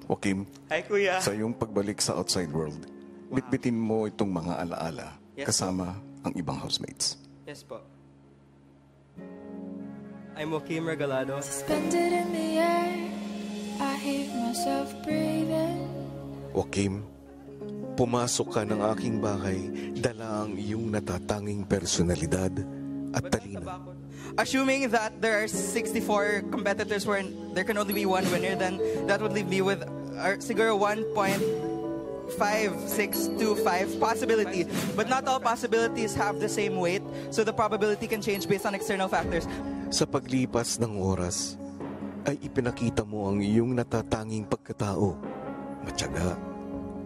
Joaquim, Hi, Kuya. sa iyong pagbalik sa outside world, bitbitin mo itong mga alaala Yes, kasama ang ibang housemates. Yes po. I'm Joaquim Regalado. Suspended in the air, I hear myself breathing. Joaquim, pumasok ka ng aking bahay, dala ang iyong natatanging personalidad at talino. Assuming that there are 64 competitors where there can only be one winner, then that would leave me with siguro 1.5625 possibility. But not all possibilities have the same weight, so the probability can change based on external factors. Sa paglipas ng oras, ay ipinakita mo ang iyong natatanging pagkatao, matyaga,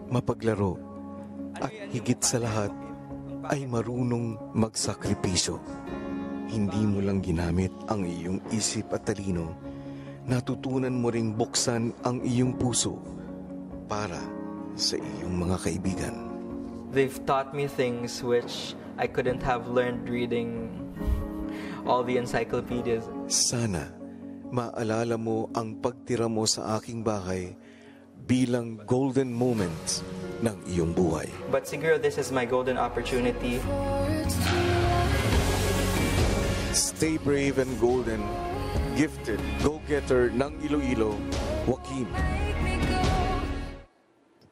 mapaglaro, at higit sa lahat ay marunong magsakripisyo. Hindi mo lang ginamit ang iyong isip at talino, natutunan mo ring buksan ang iyong puso para sa iyong mga kaibigan. They've taught me things which I couldn't have learned reading all the encyclopedias. Sana maalala mo ang pagtira mo sa aking bahay bilang golden moments ng iyong buhay. But siguro this is my golden opportunity. Stay brave and golden, gifted go-getter ng Iloilo, Joaquim.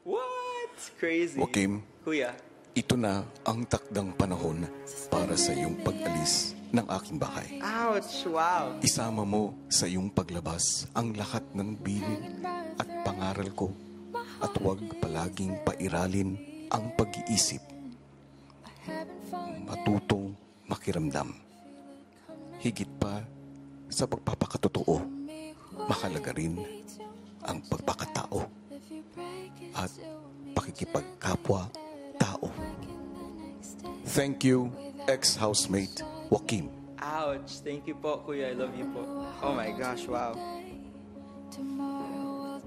What? Crazy. Joaquim, Kuya. ito na ang takdang panahon para sa iyong pag-alis ng aking bahay. Ouch! Wow. Isama mo sa iyong paglabas ang lahat ng bilin at pangaral ko at huwag palaging pairalin ang pag-iisip. Matutong makiramdam. Higit pa sa pagpapakatotoo, mahalaga rin ang pagpakatao at pakikipagkapwa-tao. Thank you, ex-housemate Joaquim. Ouch. Thank you po, Kuya. I love you po. Oh my gosh, wow. Tomorrow will